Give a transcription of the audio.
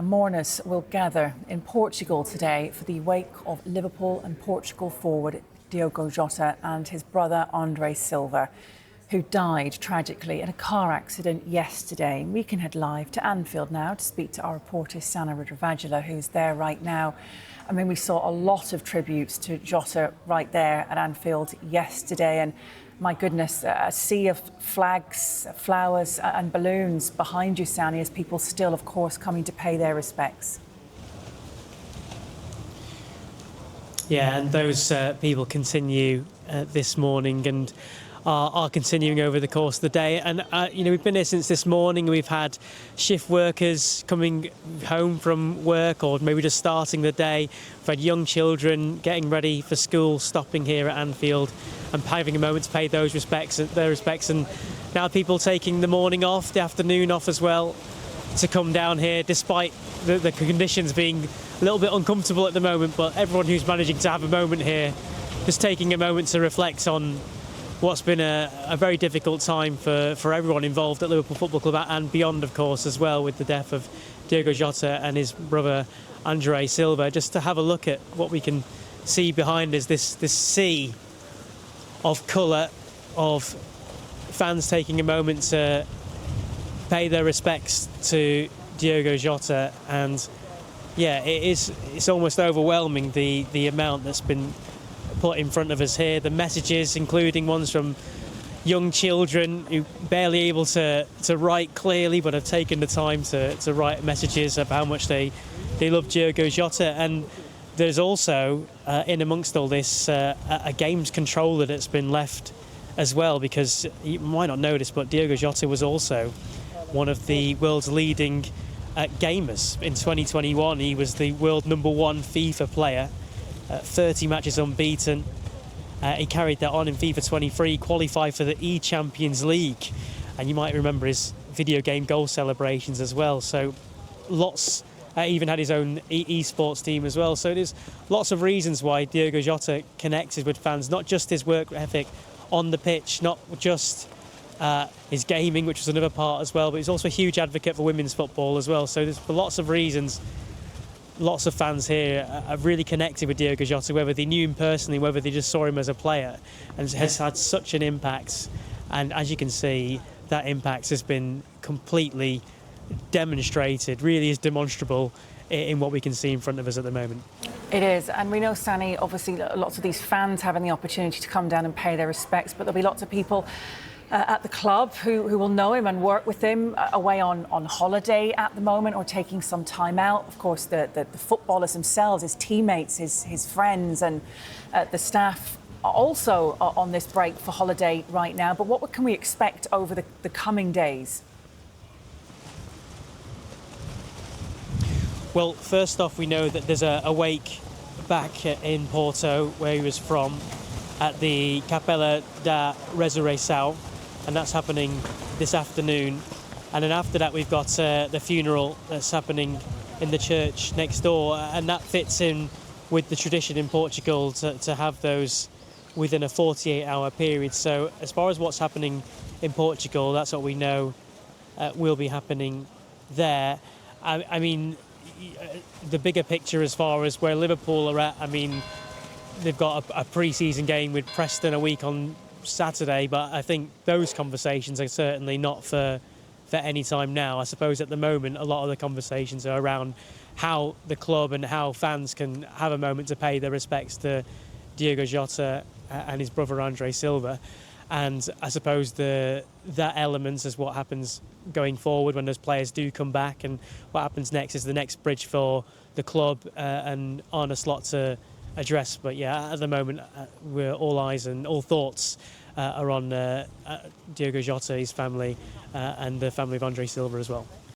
Mourners will gather in Portugal today for the wake of Liverpool and Portugal forward Diogo Jota and his brother Andre Silva, who died tragically in a car accident yesterday. We can head live to Anfield now to speak to our reporter Sana Ravagula, who's there right now. I mean, we saw a lot of tributes to Jota right there at Anfield yesterday, and my goodness, a sea of flags, flowers and balloons behind you, Sani, as people still, of course, coming to pay their respects. Yeah, and those people continue this morning and are continuing over the course of the day. And, we've been here since this morning. We've had shift workers coming home from work or maybe just starting the day. We've had young children getting ready for school, stopping here at Anfield and having a moment to pay their respects. And now people taking the morning off, the afternoon off as well, to come down here, despite the conditions being a little bit uncomfortable at the moment. But everyone who's managing to have a moment here, just taking a moment to reflect on what's been a very difficult time for everyone involved at Liverpool Football Club and beyond, of course, as well, with the death of Diogo Jota and his brother Andre Silva. Just to have a look at what we can see behind us, this sea of colour, of fans taking a moment to pay their respects to Diogo Jota. And yeah, it's almost overwhelming, the amount that's been put in front of us here, the messages, including ones from young children who barely able to write clearly, but have taken the time to write messages of how much they love Diogo Jota. And there's also, in amongst all this, a games controller that's been left as well, because you might not notice, but Diogo Jota was also one of the world's leading gamers. In 2021, he was the world #1 FIFA player. 30 matches unbeaten. He carried that on in FIFA 23, qualified for the E-Champions League. And you might remember his video game goal celebrations as well. So lots, even had his own esports team as well. So there's lots of reasons why Diogo Jota connected with fans, not just his work ethic on the pitch, not just his gaming, which was another part as well, but he's also a huge advocate for women's football as well. So there's lots of reasons. Lots of fans here have really connected with Diogo Jota, whether they knew him personally, whether they just saw him as a player, and has had such an impact. And as you can see, that impact has been completely demonstrated, really is demonstrable in what we can see in front of us at the moment. It is, and we know, Sani, obviously lots of these fans having the opportunity to come down and pay their respects, but there'll be lots of people at the club who will know him and work with him, away on holiday at the moment or taking some time out. Of course, the footballers themselves, his teammates, his friends and the staff are also on this break for holiday right now. But what can we expect over the coming days? Well, first off, we know that there's a wake back in Porto, where he was from, at the Capela da Resurreição, and that's happening this afternoon. And then after that, we've got the funeral that's happening in the church next door, and that fits in with the tradition in Portugal to have those within a 48-hour period. So as far as what's happening in Portugal, that's what we know will be happening there. I mean, the bigger picture as far as where Liverpool are at, I mean, they've got a pre-season game with Preston a week on Saturday, but I think those conversations are certainly not for any time now. I suppose at the moment a lot of the conversations are around how the club and how fans can have a moment to pay their respects to Diogo Jota and his brother Andre Silva. And I suppose that element is what happens going forward when those players do come back, and what happens next is the next bridge for the club and Arne Slot to address. But yeah, at the moment, we're all eyes and all thoughts are on Diogo Jota, his family, and the family of Andre Silva as well.